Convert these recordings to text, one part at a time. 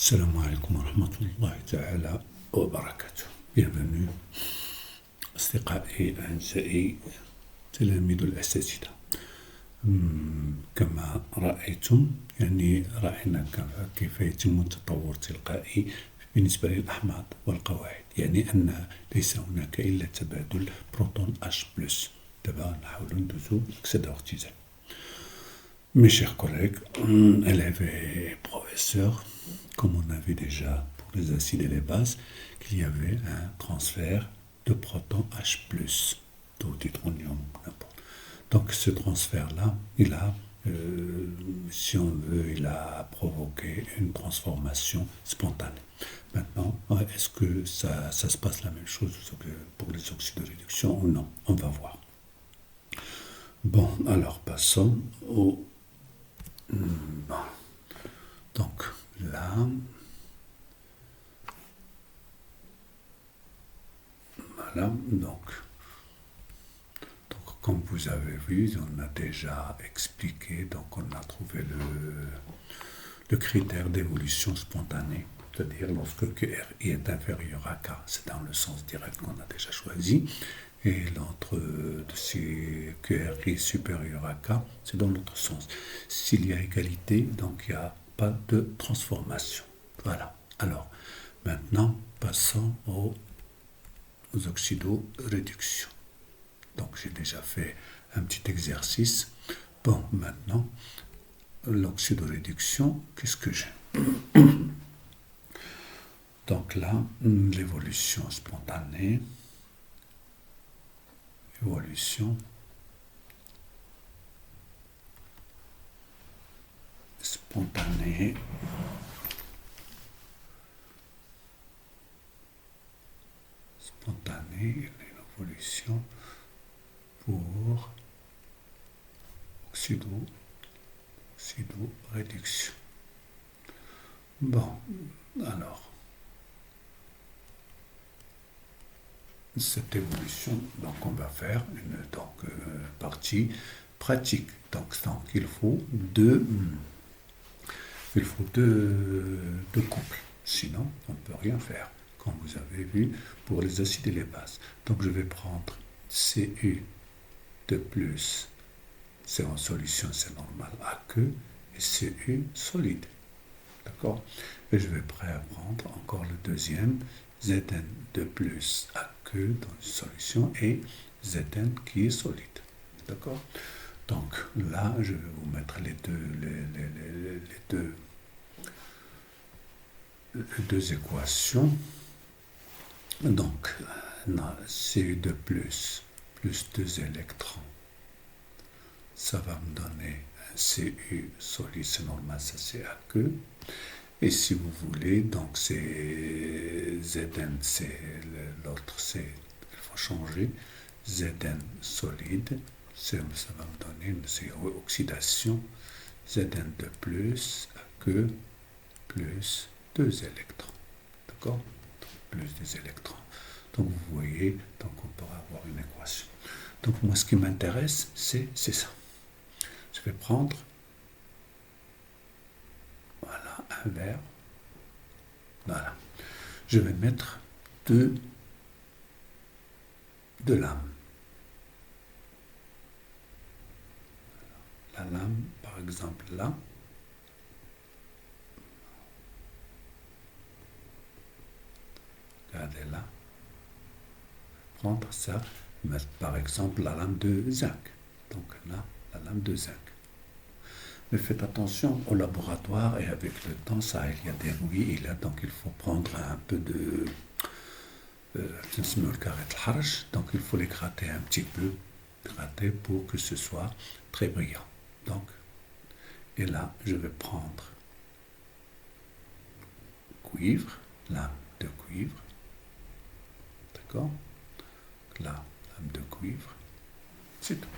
السلام عليكم ورحمة الله تعالى وبركاته. Bienvenue أصدقائي أعزائي تلاميذ الأساتذة. كما رأيتم رأينا كيف يتم التطور التلقائي بالنسبة للأحماض والقواعد، أن ليس هناك إلا تبادل بروتون H+. دابا نحاولو ندوزو للأكسدة اختزال. Mes chers collègues, élèves et professeurs, comme on avait déjà pour les acides et les bases, qu'il y avait un transfert de protons H+, d'hydronium, n'importe. Donc ce transfert-là, si on veut, il a provoqué une transformation spontanée. Maintenant, est-ce que ça se passe la même chose pour les oxydes de réduction ou non? On va voir. Bon, alors passons au... Donc là, voilà, donc comme vous avez vu, on a déjà expliqué, donc on a trouvé le critère d'évolution spontanée, c'est-à-dire lorsque QRI est inférieur à K, c'est dans le sens direct qu'on a déjà choisi, et l'autre de ces QRI supérieur à K, c'est dans l'autre sens. S'il y a égalité, donc il n'y a pas de transformation. Voilà. Alors, maintenant, passons aux oxydoréductions. Donc, j'ai déjà fait un petit exercice. Bon, maintenant, l'oxydoréduction, qu'est-ce que j'ai? Donc là, l'évolution spontanée. Évolution spontanée l'évolution pour oxydoréduction. Bon, alors cette évolution, donc on va faire une partie pratique. Donc il faut deux couples, sinon on ne peut rien faire, comme vous avez vu pour les acides et les bases. Donc je vais prendre Cu2+, c'est en solution, c'est normal, aqueux, et Cu solide. D'accord? Et je vais prendre encore le deuxième, Zn2+ aqueux dans une solution et Zn qui est solide. D'accord? Donc là, je vais vous mettre les deux équations. Donc, Cu2+ plus 2 électrons, ça va me donner un Cu solide, c'est normal, ça c'est aqueux. Et si vous voulez, donc c'est Zn, c'est l'autre, il faut changer, Zn solide, ça va me donner une oxydation, Zn2+, aqueux, plus 2 électrons, d'accord? Plus des électrons. Donc vous voyez, donc on pourra avoir une équation. Donc moi ce qui m'intéresse, c'est ça. Je vais prendre un verre. Voilà. Je vais mettre deux lames. La lame, par exemple, là. Regardez là. Prendre ça, mettre par exemple la lame de zinc. Donc là, la lame de zinc. Mais faites attention au laboratoire et avec le temps, il y a des rouilles et là, donc il faut prendre un peu de donc il faut les gratter un petit peu, pour que ce soit très brillant. Donc, et là, je vais prendre cuivre, lame de cuivre, d'accord? Là, lame de cuivre, c'est tout.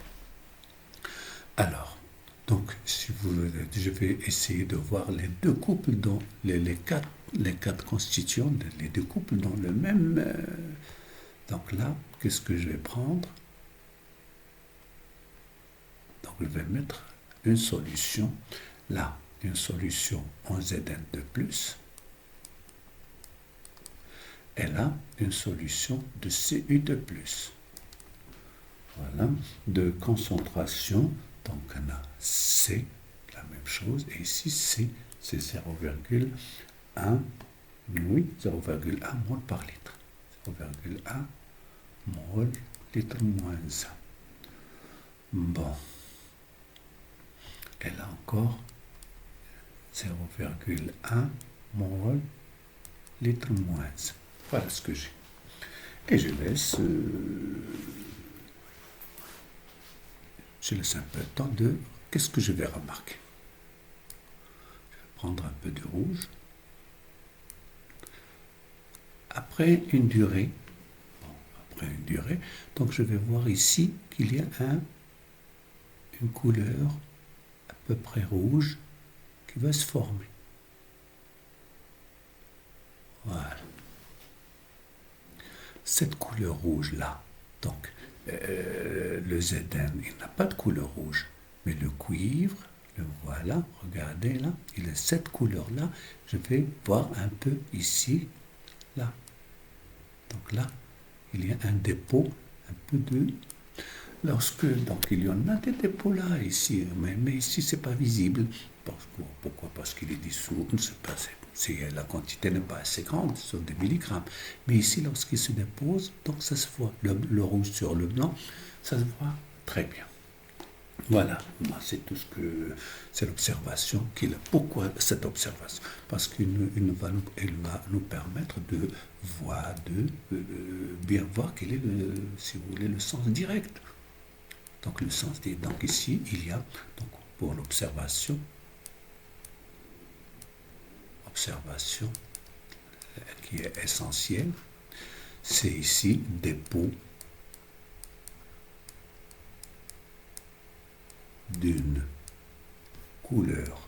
Alors, donc, si vous voulez, je vais essayer de voir les deux couples dans les quatre constituants, les deux couples dans le même. Donc là, qu'est-ce que je vais prendre? Donc, je vais mettre une solution là, une solution en Zn2+, elle a une solution de Cu2+. Voilà, de concentration, donc on a C, la même chose, et ici C, c'est 0,1, oui, 0,1 mol par litre. 0,1 mol litre moins 1. Bon, elle a encore 0,1 mol litre moins 1. Voilà ce que j'ai. Et je laisse un peu de temps de... Qu'est-ce que je vais remarquer? Je vais prendre un peu de rouge. Après une durée, donc je vais voir ici qu'il y a une couleur à peu près rouge qui va se former. Voilà. Cette couleur rouge-là, donc le Zn, il n'a pas de couleur rouge, mais le cuivre, le voilà, regardez là, il a cette couleur-là. Je vais voir un peu ici, là. Donc là, il y a un dépôt, un peu de... donc il y en a des dépôts là, ici, mais ici, c'est pas visible. Pourquoi? Parce qu'il est dissous, on ne sait pas, la quantité n'est pas assez grande, ce sont des milligrammes. Mais ici, lorsqu'il se dépose, donc ça se voit, le rouge sur le blanc, ça se voit très bien. Voilà, c'est tout ce que c'est l'observation qu'il a. Pourquoi cette observation? Parce qu'elle va nous permettre de voir, bien voir quel est si vous voulez, le sens direct. Donc le sens direct. Donc ici il y a donc pour l'observation qui est essentielle, c'est ici dépôt d'une couleur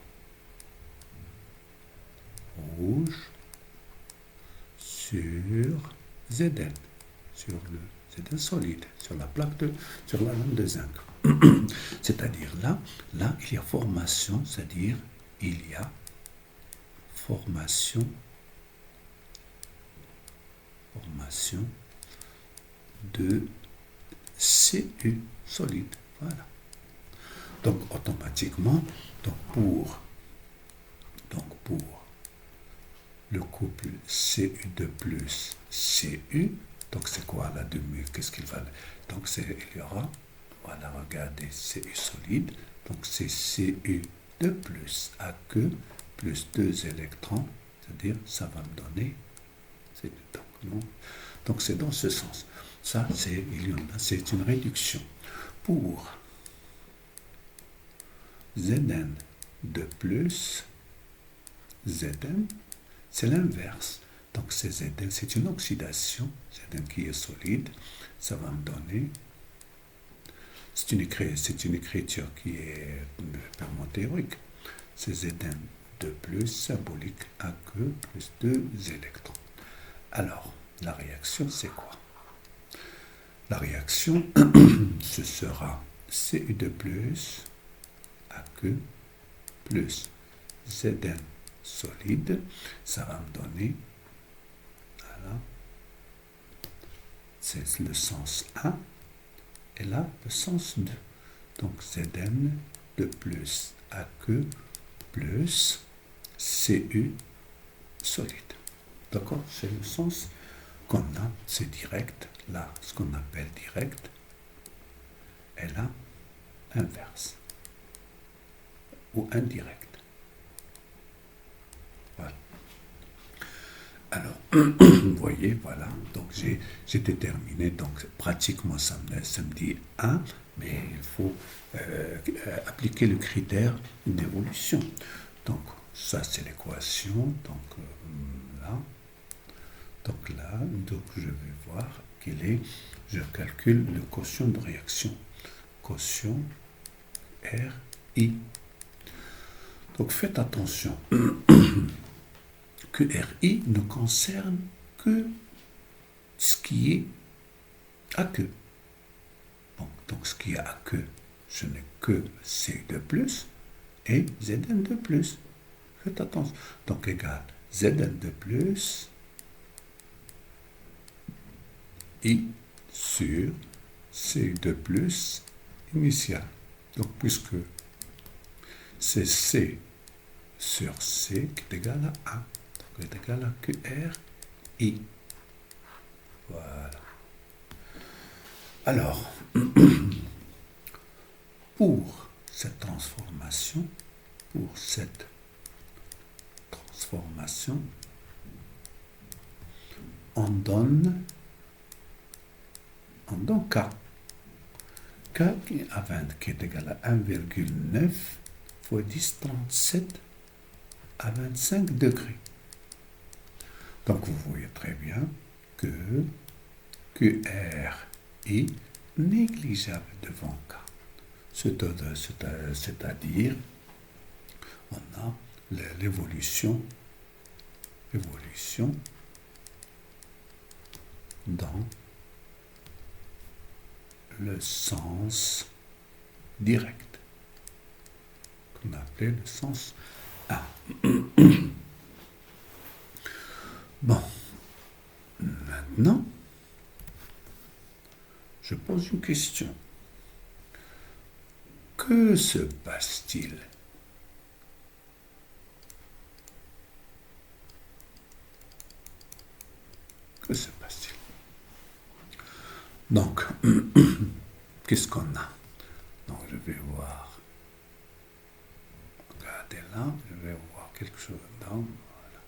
rouge sur Zn, sur le Zn solide, sur la lame de zinc. C'est-à-dire là, il y a formation, c'est-à-dire il y a formation de Cu solide. Voilà. Donc automatiquement, pour le couple Cu2 plus Cu, donc c'est quoi la demi? Qu'est-ce qu'il va? Donc il y aura, voilà, regardez, Cu solide, donc c'est Cu2 plus Aq plus 2 électrons, c'est-à-dire ça va me donner, donc c'est dans ce sens. Ça, c'est une réduction. Pour Zn de plus Zn, c'est l'inverse. Donc c'est Zn, c'est une oxydation. Zn qui est solide, ça va me donner... C'est une écriture qui est purement théorique. C'est Zn de plus symbolique à que plus 2 électrons. Alors, la réaction, c'est quoi? La réaction, ce sera Cu2 plus Aq plus Zn solide, ça va me donner, voilà, c'est le sens 1, et là, le sens 2. Donc, Zn de plus Aq plus Cu solide. D'accord? C'est le sens qu'on a, c'est direct. Là, ce qu'on appelle direct, et là, inverse ou indirect. Voilà. Alors, vous voyez, voilà, donc j'ai déterminé, donc pratiquement ça me dit 1, mais il faut appliquer le critère d'évolution. Donc, ça c'est l'équation, donc là, je vais voir je calcule le quotient de réaction. Quotient RI. Donc faites attention que RI ne concerne que ce qui est aqueux. Bon, donc ce qui est aqueux, ce n'est que Cu2+ et Zn2+. Faites attention. Donc égal Zn2+, I sur Cu2 plus initial. Donc, puisque c'est C sur C qui est égal à 1, donc est égal à QRI. Voilà. Alors, pour cette transformation, on donne K. K qui est égal à 1,9 fois 10 37 à 25 degrés. Donc vous voyez très bien que QRI négligeable devant K. C'est-à-dire, on a l'évolution dans le sens direct, qu'on appelait le sens 1. Bon, maintenant, je pose une question. Que se passe-t-il ? Que se passe-t-il ? Donc, qu'est-ce qu'on a ? Donc, je vais voir. Regardez là, je vais voir quelque chose là. Voilà.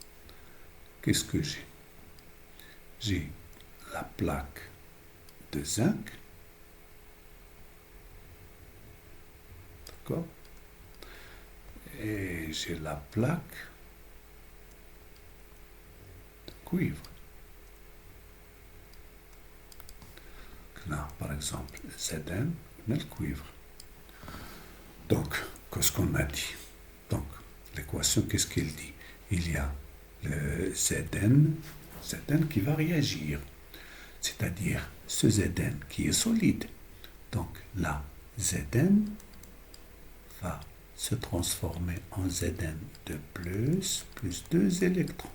Qu'est-ce que j'ai ? J'ai la plaque de zinc. D'accord ? Et j'ai la plaque de cuivre. Là, par exemple, Zn, le cuivre. Donc, qu'est-ce qu'on a dit ? Donc, l'équation, qu'est-ce qu'elle dit ? Il y a le Zn qui va réagir, c'est-à-dire ce Zn qui est solide. Donc, là, Zn va se transformer en Zn de plus 2 électrons.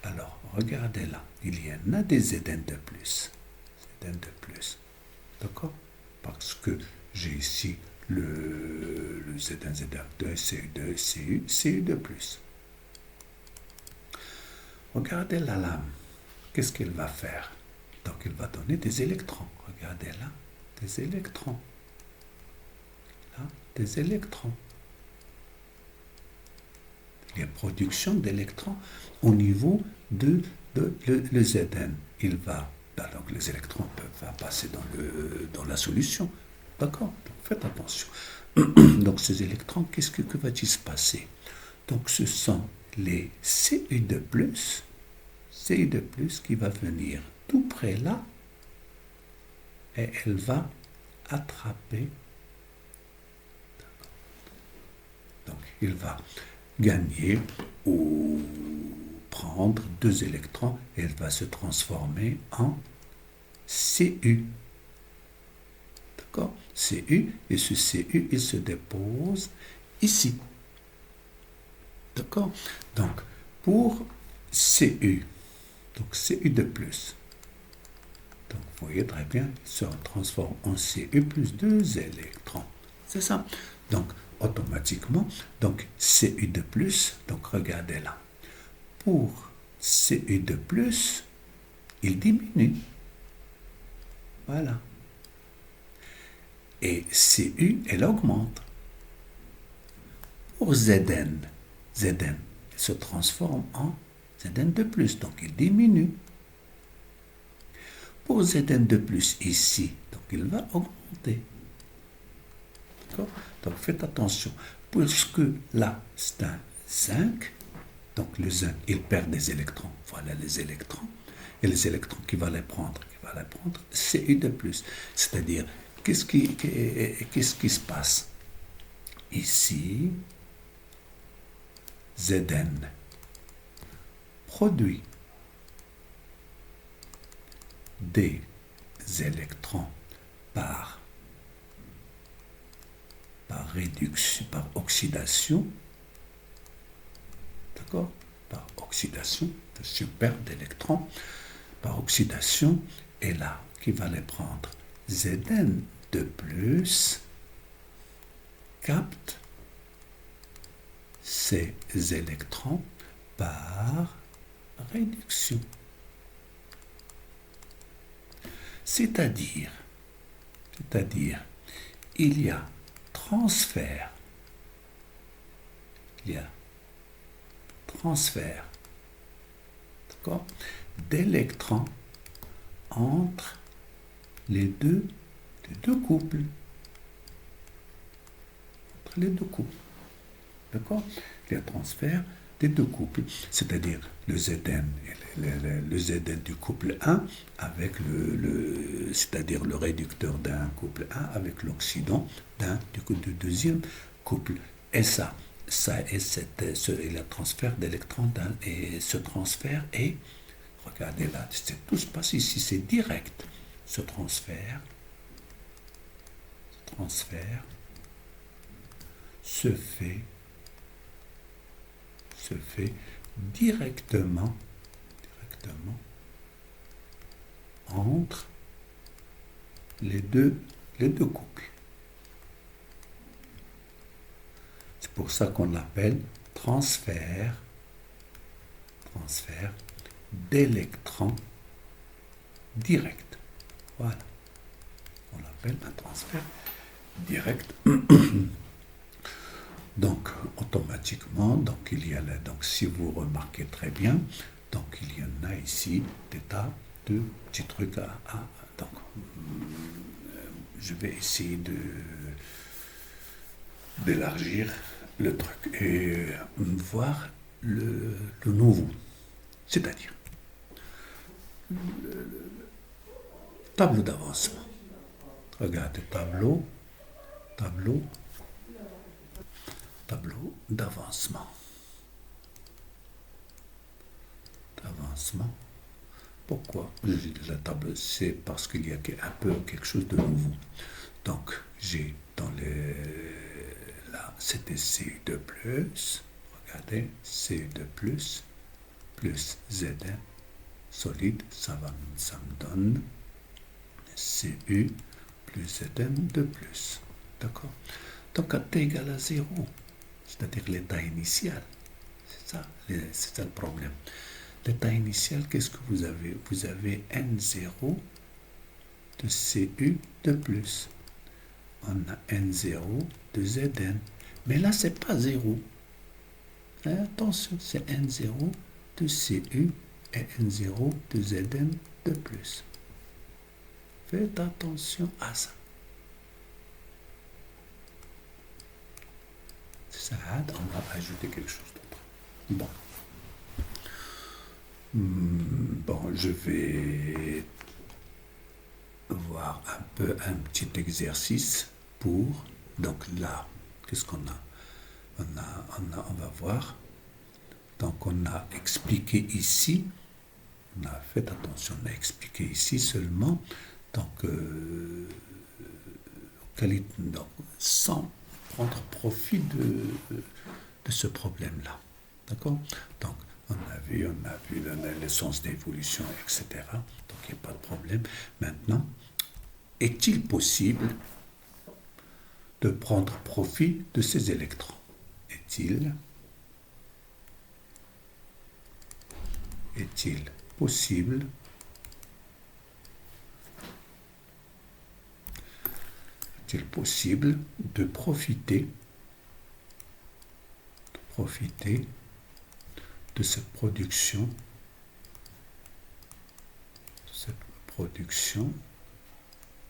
Alors, regardez là, il y en a des Zn de plus. D'accord ? Parce que j'ai ici le Z1, Z2, CU2, CU2+. Regardez la lame. Qu'est-ce qu'elle va faire ? Donc, elle va donner des électrons. Regardez là, des électrons. Là, des électrons. Il y a production d'électrons au niveau de le Zn. Il va, donc les électrons peuvent passer dans la solution. D'accord ? Donc, faites attention. Donc, ces électrons, que va-t-il se passer ? Donc, ce sont les Cu2+, qui va venir tout près là, et elle va attraper. Donc, il va gagner ou prendre 2 électrons, et elle va se transformer en Cu. D'accord ? Cu, et ce Cu, il se dépose ici. D'accord ? Donc, pour Cu, donc Cu2+, donc vous voyez très bien, il se transforme en Cu plus 2 électrons. C'est ça. Donc, automatiquement, donc Cu2+, donc regardez là. Pour Cu2+, il diminue. Voilà. Et Cu, elle augmente. Pour Zn, il se transforme en Zn2+, donc il diminue. Pour Zn2+, ici, donc il va augmenter. D'accord ? Donc faites attention, puisque là, c'est un zinc, donc le zinc, il perd des électrons. Voilà les électrons. Et les électrons qui va les prendre, Cu2+. C'est-à-dire, qu'est-ce qui se passe ? Ici, Zn produit des électrons par réduction, par oxydation, d'accord ? Par oxydation, perte d'électrons, par oxydation, est là, qui va les prendre. Zn de plus capte ces électrons par réduction. C'est-à-dire, il y a transfert, d'accord, d'électrons entre les deux couples. D'accord? Il y a transfert des deux couples, c'est-à-dire le Zn, le Zn du couple 1 avec c'est-à-dire le réducteur d'un couple 1 avec l'oxydant du deuxième couple. Et ça est le transfert d'électrons et ce transfert est, regardez là, tout se passe ici, c'est direct. Ce transfert se fait directement entre les deux couples. C'est pour ça qu'on l'appelle transfert d'électrons direct. Voilà. On l'appelle un transfert direct. Donc, automatiquement, il y a là, si vous remarquez très bien, il y en a ici des tas de petits trucs donc, je vais essayer d'élargir le truc et voir le nouveau. C'est-à-dire, le tableau d'avancement. Regardez, tableau d'avancement. Pourquoi je dis de la table? C'est parce qu'il y a un peu quelque chose de nouveau. Donc, j'ai dans là, c'était Cu2+, regardez, Cu2+, plus Zn solide, ça me donne Cu plus Zn de plus. D'accord? Donc, à t égale à 0, c'est-à-dire l'état initial. C'est ça le problème. L'état initial, qu'est-ce que vous avez? Vous avez N0 de Cu de plus. On a N0 de Zn. Mais là, c'est pas 0. Attention, c'est N0 de Cu et N0 de Zn de plus. Faites attention à ça. Ça aide, on va ajouter quelque chose d'autre. Bon, je vais voir un petit exercice pour, donc là, qu'est-ce qu'on a? On va voir. Donc on a expliqué ici, fait attention, on a expliqué ici seulement, donc sans prendre profit de ce problème-là. D'accord? Donc, on a vu l'essence d'évolution, etc. Donc, il n'y a pas de problème. Maintenant, est-il possible de prendre profit de ces électrons? Est-il possible de profiter de cette production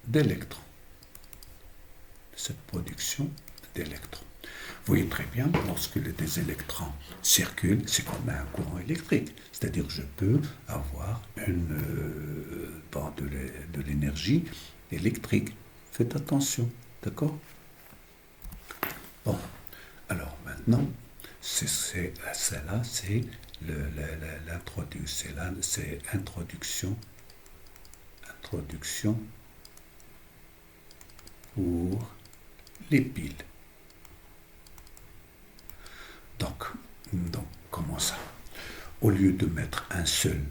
d'électrons. Vous voyez très bien, lorsque des électrons circulent, c'est comme un courant électrique. C'est-à-dire que je peux avoir de l'énergie électrique. Faites attention, d'accord? Bon, alors maintenant, c'est introduction pour les piles. Donc comment ça? Au lieu de mettre un seul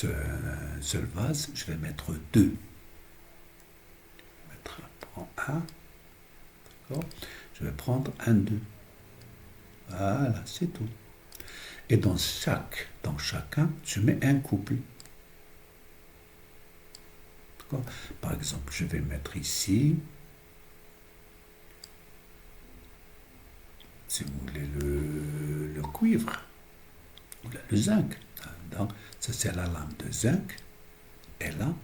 un seul vase, je vais mettre 2. Prends 1. D'accord. Je vais prendre un 2. Voilà, c'est tout. Et dans chacun, je mets un couple. D'accord. Par exemple, je vais mettre ici, si vous voulez, le cuivre, ou le zinc. Donc, ça, c'est la lame de zinc. Et là,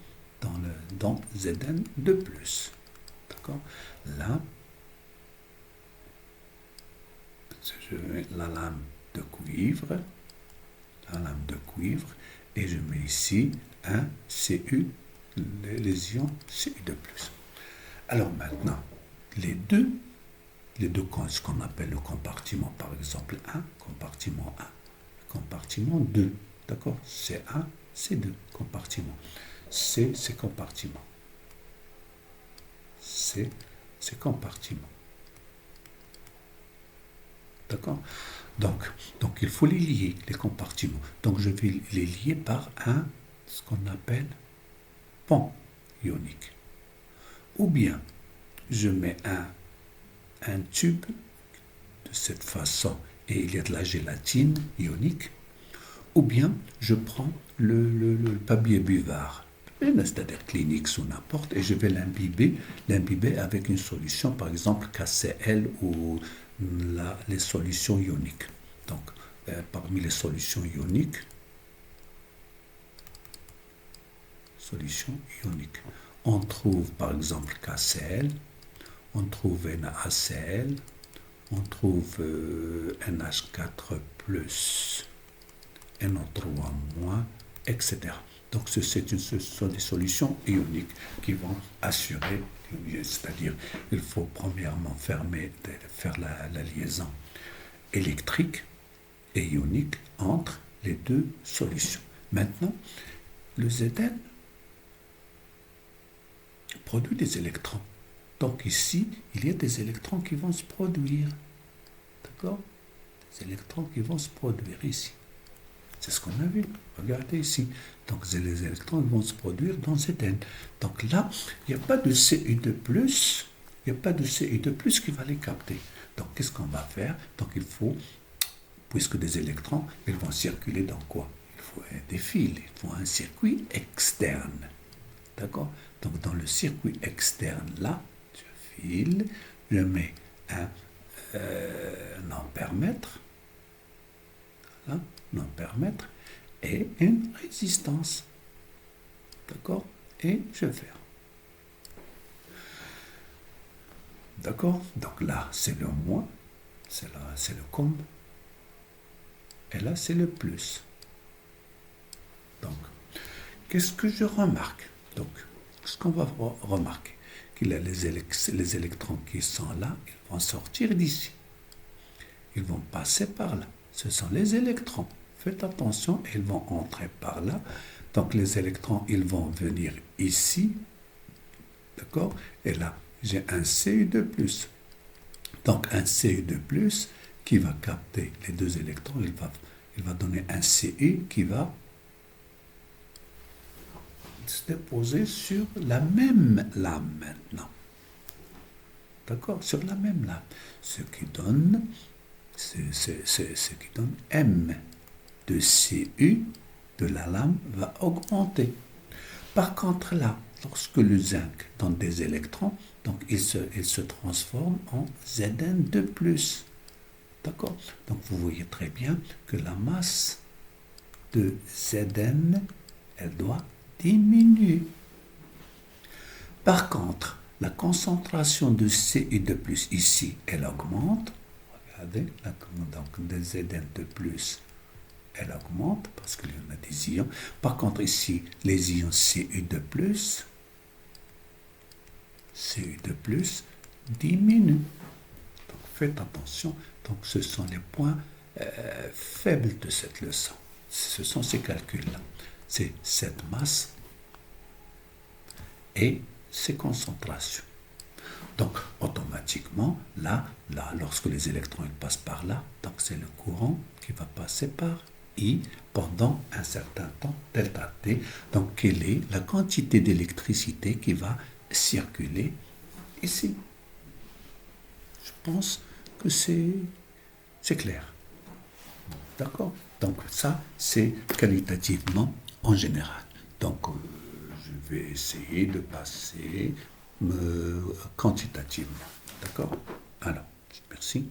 dans Zn de plus. D'accord. Là, je mets la lame de cuivre, et je mets ici un Cu, les ions Cu de plus. Alors maintenant, les deux, ce qu'on appelle le compartiment, par exemple 1, compartiment 1, compartiment 2, d'accord, C1, C2, compartiment. C, c'est compartiment. C, c'est compartiment. D'accord. Donc, il faut les lier, les compartiments. Donc, je vais les lier par ce qu'on appelle pont ionique. Ou bien, je mets un tube de cette façon et il y a de la gélatine ionique. Ou bien, je prends le papier buvard, c'est-à-dire Kleenex ou n'importe, et je vais l'imbiber avec une solution, par exemple KCl ou les solutions ioniques. Donc, parmi les solutions ioniques, on trouve par exemple KCl, on trouve NaCl, on trouve NH4+, NO3-, etc. Donc, ce sont des solutions ioniques qui vont assurer, c'est-à-dire, il faut premièrement faire la liaison électrique et ionique entre les deux solutions. Maintenant, le Zn produit des électrons. Donc ici, il y a des électrons qui vont se produire. D'accord? Des électrons qui vont se produire ici. C'est ce qu'on a vu. Regardez ici. Donc, les électrons vont se produire dans Zn. Donc là, il n'y a pas de Cu2+, qui va les capter. Donc, qu'est-ce qu'on va faire? Donc, il faut, puisque des électrons, ils vont circuler dans quoi? Il faut des fils, il faut un circuit externe. D'accord? Donc, dans le circuit externe, là, je file, je mets un ampèremètre, là, un ampèremètre, et une résistance. D'accord? Et je ferme. D'accord? Donc là, c'est le moins, c'est le comme, et là, c'est le plus. Donc, qu'est-ce que je remarque? Donc, ce qu'on va remarquer, qu'il y a les électrons qui sont là, ils vont sortir d'ici. Ils vont passer par là. Ce sont les électrons. Faites attention, ils vont entrer par là. Donc, les électrons, ils vont venir ici. D'accord? Et là, j'ai un Cu2+. Donc, un Cu2+, qui va capter les deux électrons, il va donner un Cu qui va se déposer sur la même lame maintenant. D'accord? Sur la même lame. Ce qui donne M de Cu de la lame va augmenter. Par contre là, lorsque le zinc donne des électrons, donc il se transforme en Zn2+. D'accord? Donc vous voyez très bien que la masse de Zn, elle doit diminuer. Par contre, la concentration de Cu2+, ici, elle augmente. Regardez, donc de Zn2+, elle augmente parce qu'il y en a des ions. Par contre, ici, les ions Cu2+, diminuent. Donc, faites attention. Donc, ce sont les points faibles de cette leçon. Ce sont ces calculs-là. C'est cette masse et ces concentrations. Donc, automatiquement, là, lorsque les électrons ils passent par là, donc c'est le courant qui va passer par I pendant un certain temps, delta T. Donc, quelle est la quantité d'électricité qui va circuler ici? Je pense que c'est clair. D'accord? Donc, ça, c'est qualitativement en général. Donc, je vais essayer de passer quantitativement. D'accord? Alors, merci.